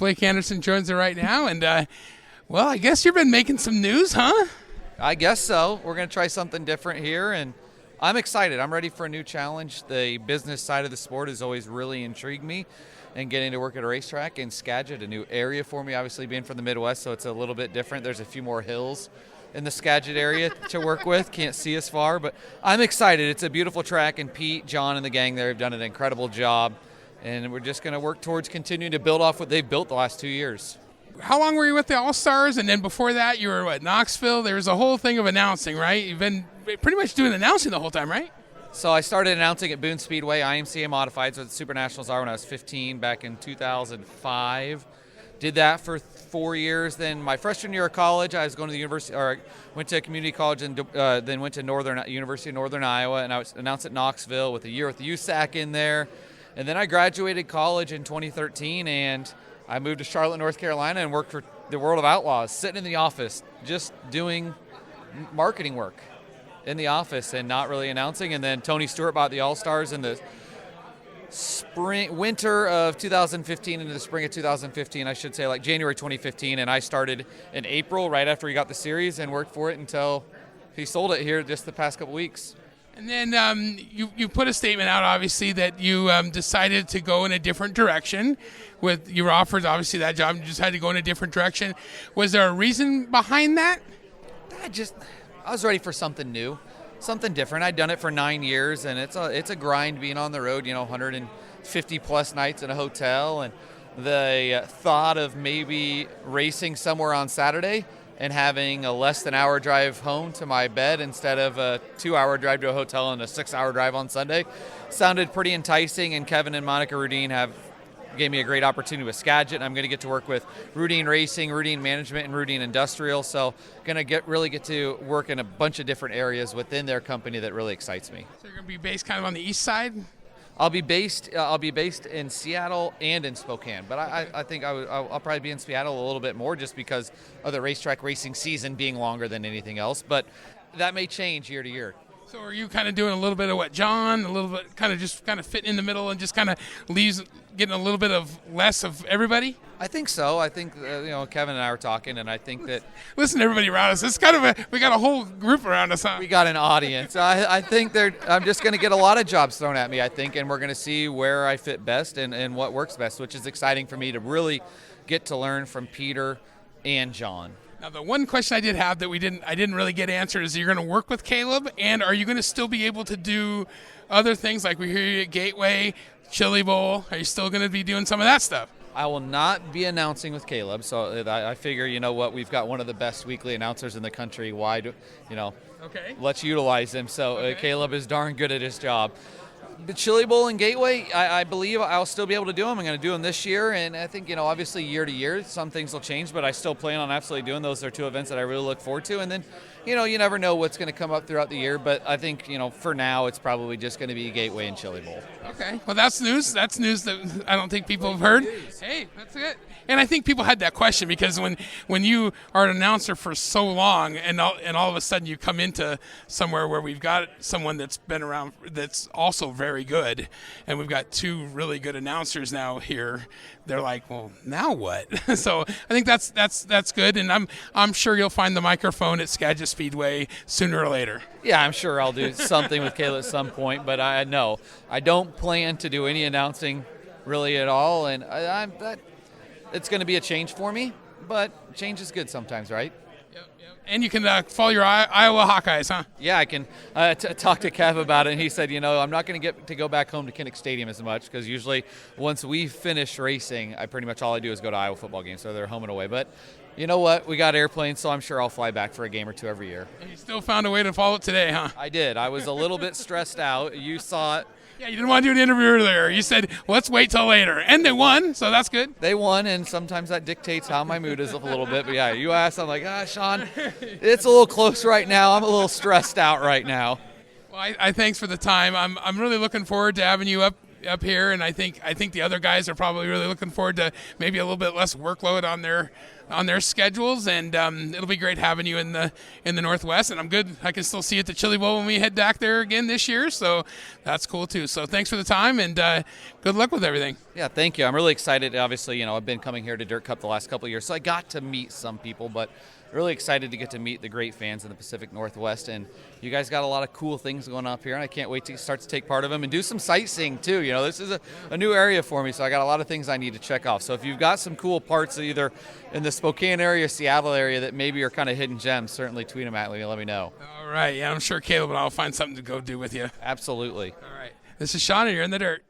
Blake Anderson joins us right now, and well, I guess you've been making some news, huh? I guess so. We're going to try something different here, and I'm excited. I'm ready for a new challenge. The business side of the sport has always really intrigued me, and getting to work at a racetrack in Skagit, a new area for me, obviously being from the Midwest, so it's a little bit different. There's a few more hills in the Skagit area to work with. Can't see as far, but I'm excited. It's a beautiful track, and Pete, John, and the gang there have done an incredible job, and we're just going to work towards continuing to build off what they've built the last 2 years. How long were you with the All-Stars? And then before that, you were at Knoxville. There was a whole thing of announcing, right? You've been pretty much doing announcing the whole time, right? So I started announcing at Boone Speedway, IMCA Modified, so the Super Nationals are when I was 15, back in 2005. Did that for 4 years. Then my freshman year of college, I was going to the university, or I went to a community college, and then went to University of Northern Iowa, and I was announced at Knoxville with a year with the USAC in there. And then I graduated college in 2013, and I moved to Charlotte, North Carolina, and worked for the World of Outlaws, sitting in the office, just doing marketing work in the office and not really announcing. And then Tony Stewart bought the All-Stars in the winter of 2015 into the spring of 2015, I should say, like January 2015, and I started in April right after he got the series and worked for it until he sold it here just the past couple weeks. And then you put a statement out, obviously, that you decided to go in a different direction. You were offered, obviously, that job, and you just had to go in a different direction. Was there a reason behind that? I was ready for something new, something different. I'd done it for 9 years, and it's a grind being on the road, 150 plus nights in a hotel, and the thought of maybe racing somewhere on Saturday and having a less than hour drive home to my bed instead of a 2-hour drive to a hotel and a 6-hour drive on Sunday sounded pretty enticing. And Kevin and Monica Rudeen gave me a great opportunity with Skagit, and I'm going to get to work with Rudeen Racing, Rudeen Management, and Rudeen Industrial. So going to really get to work in a bunch of different areas within their company that really excites me. So you're going to be based kind of on the east side? I'll be based in Seattle and in Spokane, but I think I'll probably be in Seattle a little bit more just because of the racetrack racing season being longer than anything else. But that may change year to year. So are you kind of doing a little bit of what John, a little bit kind of fitting in the middle and just kind of getting a little bit of less of everybody? I think so. I think Kevin and I were talking, and I think that listen, everybody around us. It's kind of we got a whole group around us, huh? We got an audience. I think I'm just going to get a lot of jobs thrown at me, I think, and we're going to see where I fit best and what works best, which is exciting for me to really get to learn from Peter and John. Now, the one question I did have that I didn't really get answered is, you're going to work with Caleb, and are you going to still be able to do other things like we hear you at Gateway, Chili Bowl? Are you still going to be doing some of that stuff? I will not be announcing with Caleb, so I figure, we've got one of the best weekly announcers in the country. Okay. Let's utilize him. So Caleb is darn good at his job. The Chili Bowl and Gateway, I believe I'll still be able to do them. I'm going to do them this year, and I think, obviously year to year, some things will change, but I still plan on absolutely doing those. They're two events that I really look forward to, and then, you never know what's going to come up throughout the year, but I think, for now, it's probably just going to be Gateway and Chili Bowl. Okay, well, that's news. That's news that I don't think people have heard. Hey, that's it. And I think people had that question because when you are an announcer for so long and all of a sudden you come into somewhere where we've got someone that's been around that's also very good, and we've got two really good announcers now here, they're like, well, now what? So I think that's good, and I'm sure you'll find the microphone at Skagit Speedway sooner or later. Yeah, I'm sure I'll do something with Kayla at some point, but I don't plan to do any announcing really at all, and it's going to be a change for me, but change is good sometimes, right? Yep. And you can follow your Iowa Hawkeyes, huh? Yeah, I can talk to Kev about it, and he said, I'm not going to get to go back home to Kinnick Stadium as much because usually once we finish racing, all I do is go to Iowa football games, so they're home and away. But you know what? We got airplanes, so I'm sure I'll fly back for a game or two every year. And you still found a way to follow it today, huh? I did. I was a little bit stressed out. You saw it. Yeah, you didn't want to do an interview earlier. You said, let's wait till later. And they won, so that's good. They won, and sometimes that dictates how my mood is a little bit. But, yeah, you asked, I'm like, Shaun, it's a little close right now. I'm a little stressed out right now. Well, I thanks for the time. I'm really looking forward to having you up here, and I think the other guys are probably really looking forward to maybe a little bit less workload on on their schedules, and it'll be great having you in the Northwest. And I'm good. I can still see you at the Chili Bowl when we head back there again this year, so that's cool too. So thanks for the time, and good luck with everything. Yeah, thank you. I'm really excited. Obviously, I've been coming here to Dirt Cup the last couple of years, so I got to meet some people, but really excited to get to meet the great fans in the Pacific Northwest. And you guys got a lot of cool things going up here, and I can't wait to start to take part of them and do some sightseeing too. This is a new area for me, so I got a lot of things I need to check off. So if you've got some cool parts either in the Spokane area or Seattle area that maybe are kind of hidden gems, certainly tweet them at me and let me know. All right. Yeah, I'm sure Caleb and I'll find something to go do with you. Absolutely. All right. This is Shaun, and you're in the dirt.